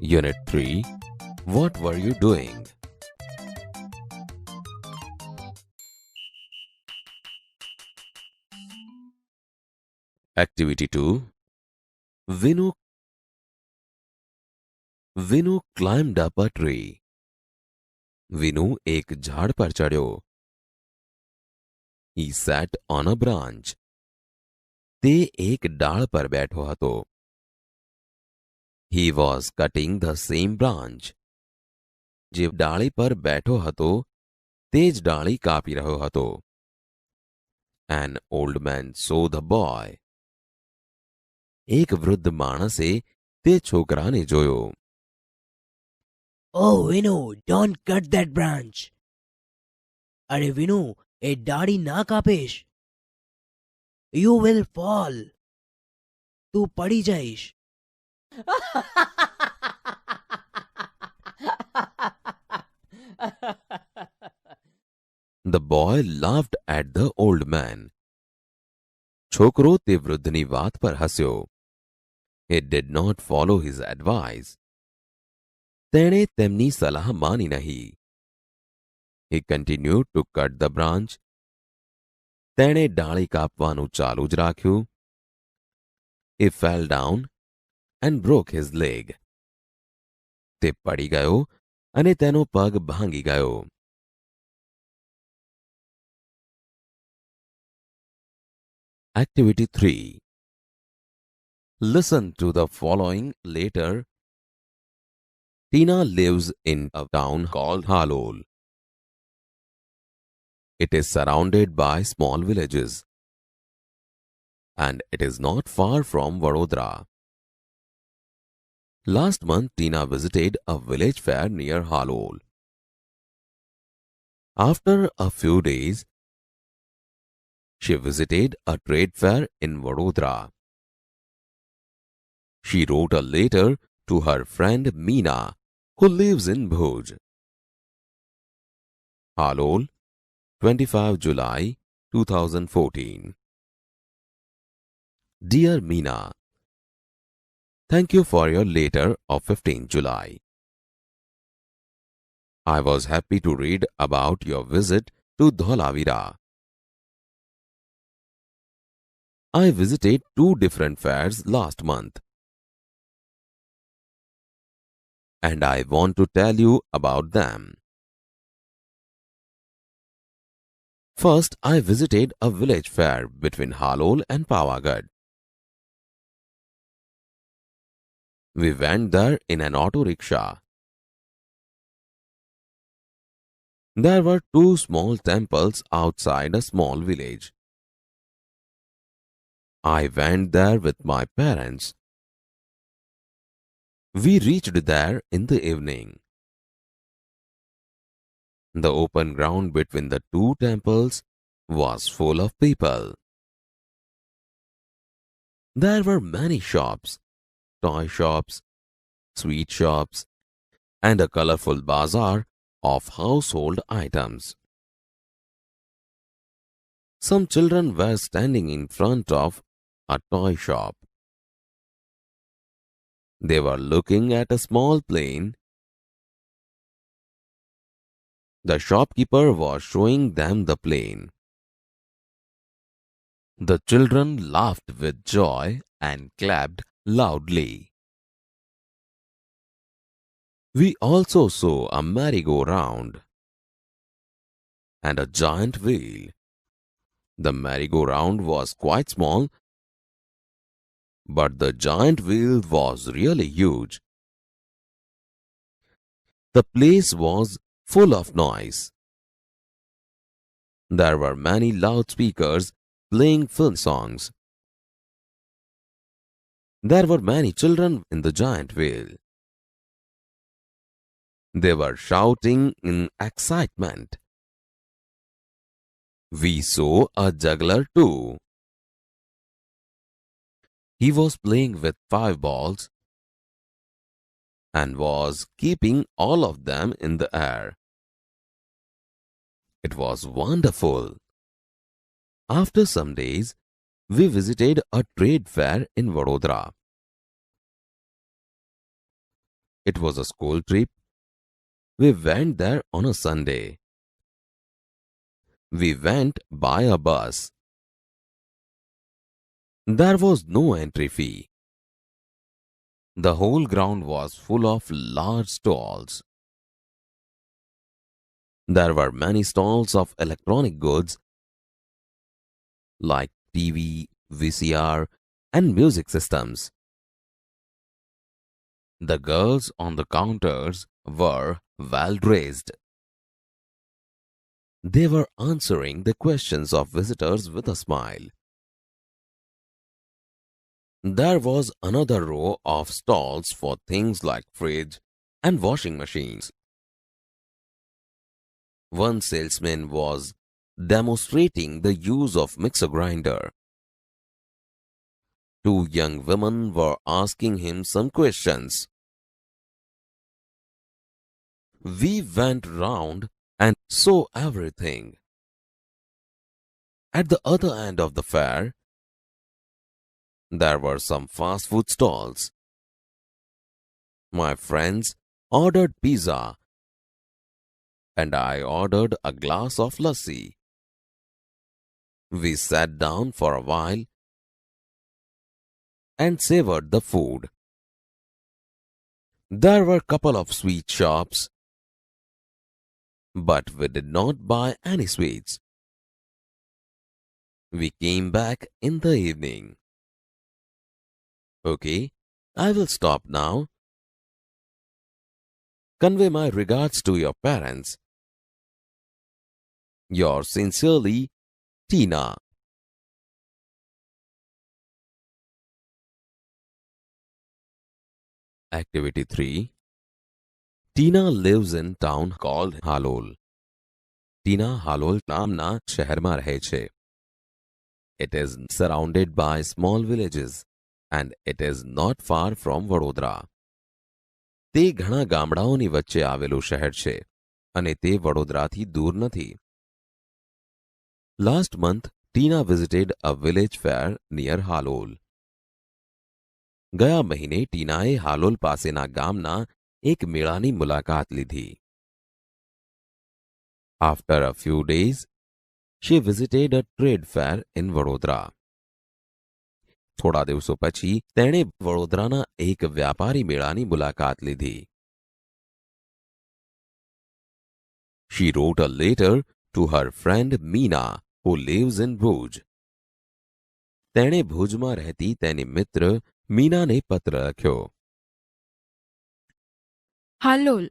Unit 3. What were you doing? Activity 2. Vinu climbed up a tree. विनु एक झाड़ पर चढ़ो. He sat on a branch. તે એક ડાળ પર બેઠો હતો. He was cutting the same branch. જે ડાળી પર બેઠો હતો તે જ ડાળી કાપી રહ્યો હતો. An old man saw the boy. એક વૃદ્ધ માણસે તે છોકરાને જોયો. Oh, Vinu, don't cut that branch. અરે વિનુ, એ ડાળી ના કાપીશ. You will fall. તું પડી જઈશ. The boy laughed at the old man. છોકરો તે વૃદ્ધની વાત પર હસ્યો. It did not follow his advice. તેણે તેમની સલાહ માની નહીં. He continued to cut the branch. તેણે ડાળી કાપવાનું ચાલુ જ રાખ્યું. He fell down and broke his leg. તે પડી ગયો અને તેનો પગ ભાંગી ગયો. Activity 3. Listen to the following later. Tina lives in a town called Halol. It is surrounded by small villages, and it is not far from Vadodara. Last month, Tina visited a village fair near Halol. After a few days, she visited a trade fair in Vadodara. She wrote a letter to her friend Meena, who lives in Bhuj. Halol, 25 July 2014. Dear Meena, thank you for your letter of 15 July. I was happy to read about your visit to Dholavira. I visited 2 different fairs last month, and I want to tell you about them. First, I visited a village fair between Halol and Pavagadh. We went there in an auto rickshaw. There were 2 small temples outside a small village. I went there with my parents. We reached there in the evening. The open ground between the 2 temples was full of people. There were many shops, toy shops, sweet shops, and a colorful bazaar of household items. Some children were standing in front of a toy shop. They were looking at a small plane. The shopkeeper was showing them the plane. The children laughed with joy and clapped loudly. We also saw a merry-go-round and a giant wheel. The merry-go-round was quite small, but the giant wheel was really huge. The place was full of noise. There were many loudspeakers playing film songs. There were many children in the giant wheel. They were shouting in excitement. We saw a juggler too. He was playing with 5 balls and was keeping all of them in the air. It was wonderful. After some days, we visited a trade fair in Vadodara. It was a school trip. We went there on a Sunday. We went by a bus. There was no entry fee. The whole ground was full of large stalls. There were many stalls of electronic goods like TV, VCR, and music systems. The girls on the counters were well dressed. They were answering the questions of visitors with a smile. There was another row of stalls for things like fridge and washing machines. One salesman was demonstrating the use of mixer grinder. Two young women were asking him some questions. We went round and saw everything. At the other end of the fair, there were some fast food stalls. My friends ordered pizza, and I ordered a glass of lassi. We sat down for a while and savored the food. There were a couple of sweet shops, but we did not buy any sweets. We came back in the evening. Okay, I will stop now. Convey my regards to your parents. Yours sincerely, Tina. Activity 3. Tina lives in town called Halol. Tina Halol નામના શહેરમાં રહે છે. It is surrounded by small villages and it is not far from Vadodara. તે ઘણા ગામડાઓની વચ્ચે આવેલું શહેર છે અને તે વડોદરાથી દૂર નથી. Last month, Tina visited a village fair near Halol. ગયા મહિને ટીનાએ હાલોલ પાસેના ગામના એક મેળાની મુલાકાત લીધી. After a few days, she visited a trade fair in Vadodara. થોડા દિવસો પછી તેણે વડોદરાના એક વ્યાપારી મેળાની મુલાકાત લીધી. She wrote a letter to her friend Meena, who lives in Bhuj. તેણે ભુજમાં રહેતી તેની મિત્ર મીનાને પત્ર લખ્યો. હાલોલ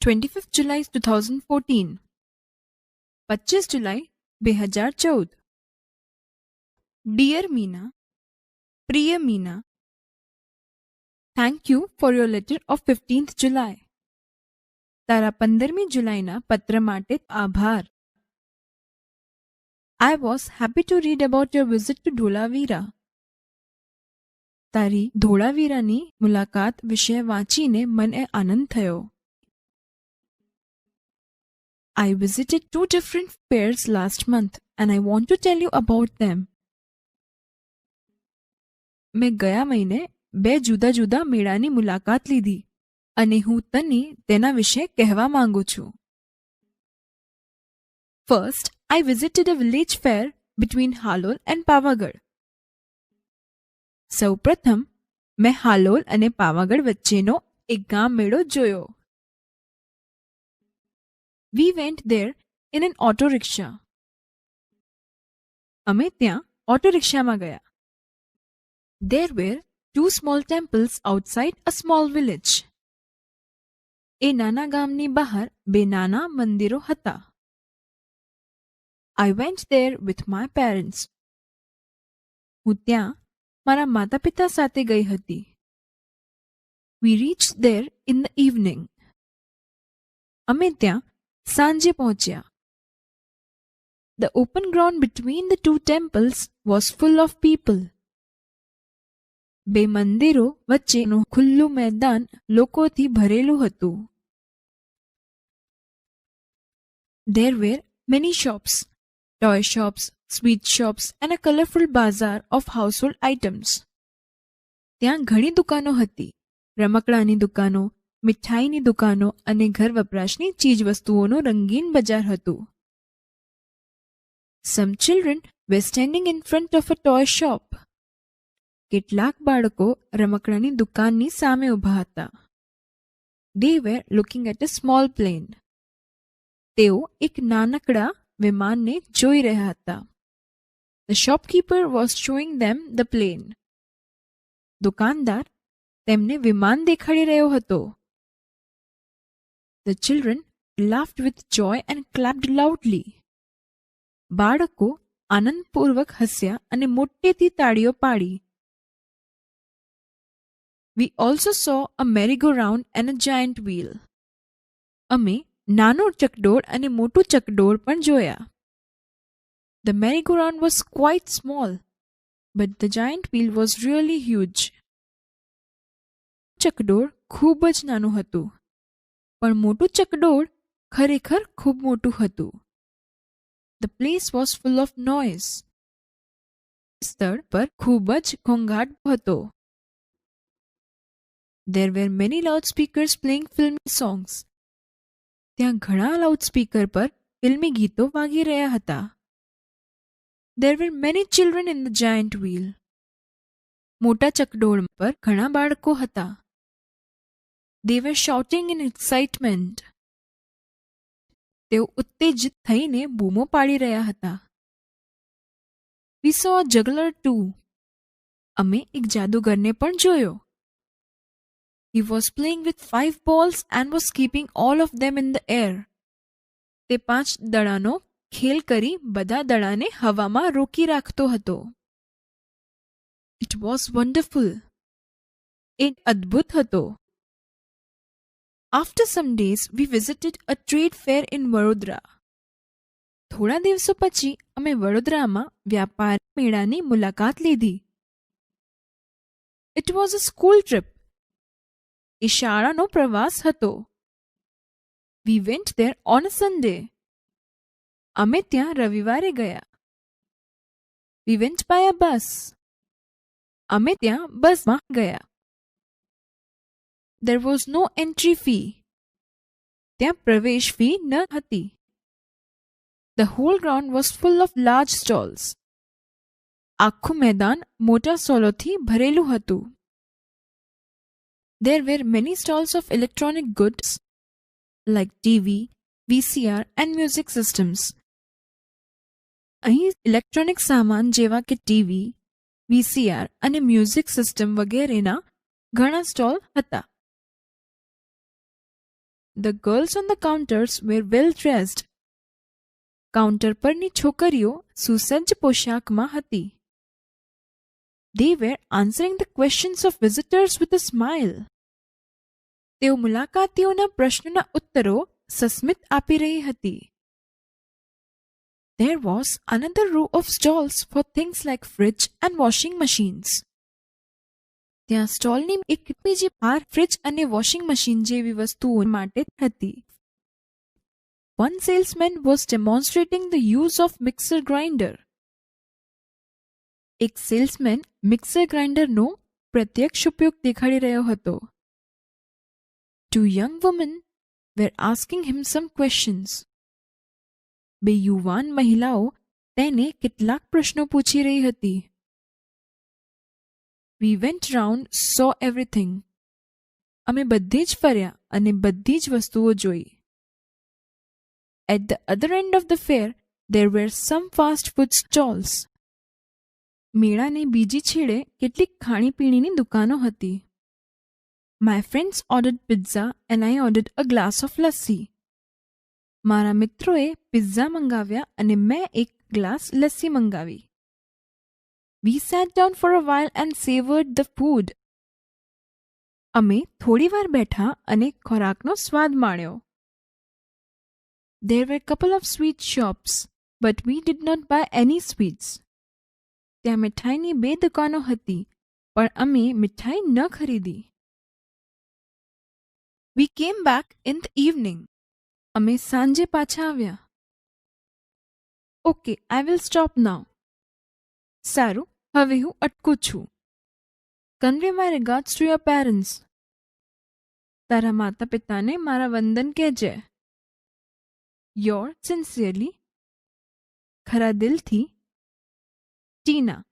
25 જુલાઈ 2014 25 જુલાઈ 2014 Dear Meena, Priya Meena, thank you for your letter of 15th July. તારા 15મી જુલાઈના પત્ર માટે આભાર. I was happy to read about your visit to Dholavira. તારી ધોળાવીરાની મુલાકાત વિશે વાંચીને મને આનંદ થયો. I visited 2 different fairs last month and I want to tell you about them. મેં ગયા મહિને 2 જુદા જુદા મેળાની મુલાકાત લીધી અને હું તને તેના વિશે કહેવા માંગુ છું. First, I visited a village fair between Halol and Pavagadh. સૌપ્રથમ મેં હાલોલ અને પાવાગઢ વચ્ચેનો એક ગામ મેળો જોયો. We went there in an auto rickshaw. અમે ત્યાં ઓટો રિક્ષામાં ગયા. There were 2 small temples outside a small village. એ નાના ગામની બહાર 2 નાના મંદિરો હતા. I went there with my parents. હું ત્યાં મારા માતા પિતા સાથે ગઈ હતી. We reached there in the evening. અમે ત્યાં સાંજે પહોંચ્યા. The open ground between the 2 temples was full of people. 2 મંદિરો વચ્ચેનું ખુલ્લું મેદાન લોકોથી ભરેલું હતું. There were many shops, toy shops, sweet shops and a colorful bazaar of household items. ત્યાં ઘણી દુકાનો હતી. રમકડાની દુકાનો, મીઠાઈની દુકાનો અને ઘર વપરાશની ચીજવસ્તુઓનું રંગીન બજાર હતું. Some children were standing in front of a toy shop. કેટલાક બાળકો રમકડાની દુકાનની સામે ઊભા હતા. They were looking at a small plane. તેઓ એક નાનકડા વિમાનને જોઈ રહ્યા હતા. The shopkeeper was showing them the plane. દુકાનદાર તેમને વિમાન દેખાડી રહ્યો હતો. The children laughed with joy and clapped loudly. બાળકો આનંદપૂર્વક હસ્યા અને મોટેથી તાળીઓ પાડી. We also saw a merry-go-round and a giant wheel. અમે નાનો ચકડોળ અને મોટું ચકડોળ પણ જોયા. The merry-go-round was quite small, but the giant wheel was really huge. ચકડોળ ખૂબ જ નાનું હતું, પણ મોટું ચકડોળ ખરેખર ખૂબ મોટું હતું. The place was full of noise. સ્થળ પર ખૂબ જ ઘોંઘાટ હતો. There were many loudspeakers playing filmy songs. ત્યાં ઘણા લાઉડસ્પીકર પર ફિલ્મી ગીતો વાગી રહ્યા હતા. There were many children in the giant wheel. મોટા ચકડોળ પર ઘણા બાળકો હતા. They were shouting in excitement. તેઓ ઉત્તેજિત થઈને બૂમો પાડી રહ્યા હતા. We saw a juggler too. અમે એક જાદુગરને પણ જોયો. He was playing with 5 balls and was keeping all of them in the air. તે 5 દડાનો ખેલ કરી બધા દડાને હવામાં રોકી રાખતો હતો. It was wonderful. એ અદ્ભુત હતો. After some days, we visited a trade fair in Vadodara. થોડા દિવસો પછી અમે વડોદરામાં વ્યાપાર મેળાની મુલાકાત લીધી. It was a school trip. એ શાળાનો પ્રવાસ હતો. We went there on a Sunday. અમે ત્યાં રવિવારે ગયા. We went by a bus. અમે ત્યાં બસમાં ગયા. There was no entry fee. ત્યાં પ્રવેશ ફી ન હતી. The whole ground was full of large stalls. આખું મેદાન મોટા સ્ટોલોથી ભરેલું હતું. There were many stalls of electronic goods like TV, VCR and music systems. અહીં ઇલેક્ટ્રોનિક સામાન જેવા કે ટીવી, VCR અને મ્યુઝિક સિસ્ટમ વગેરેના ઘણા સ્ટોલ હતા. The girls on the counters were well dressed. Counter પરની છોકરીઓ સુસજ્જ પોશાકમાં હતી. They were answering the questions of visitors with a smile. તેઓ મુલાકાતીઓના પ્રશ્નોના ઉત્તરો સસ્મિત આપી રહી હતી. There was another row of stalls for things like fridge and washing machines. ત્યાં સ્ટોલની એક બીજી બાર ફ્રિજ અને વોશિંગ મશીન જેવી વસ્તુઓ માટે હતી. One salesman was demonstrating the use of mixer grinder. એક સેલ્સમેન મિક્સર ગ્રાઇન્ડરનો પ્રત્યક્ષ ઉપયોગ દેખાડી રહ્યો હતો. Two young women were asking him some questions. બે યુવાન મહિલાઓ તેને કેટલાક પ્રશ્નો પૂછી રહી હતી. We went round, saw everything. અમે બધે જ ફર્યા અને બધી જ વસ્તુઓ જોઈ. At the other end of the fair, there were some fast food stalls. મેળાને બીજી છેડે કેટલીક ખાણીપીણીની દુકાનો હતી. My friends ordered pizza and I ordered a glass of lassi. મારા મિત્રોએ પિઝા મંગાવ્યા અને મેં એક ગ્લાસ લસ્સી મંગાવી. We sat down for a while and savored the food. અમે થોડીવાર બેઠા અને ખોરાકનો સ્વાદ માણ્યો. There were a couple of sweet shops, but we did not buy any sweets. ત્યાં મિઠાઈની 2 દુકાનો હતી, પણ અમે મિઠાઈ ન ખરીદી. We came back in the evening. અમે સાંજે પાછા આવ્યા. Okay, I will stop now. સારું, હવે હું અટકું છું. Convey my regards to your parents. તારા માતા પિતાને મારા વંદન કહેજે. યોર સિન્સિયરલી, ખરા દિલથી, ટીના.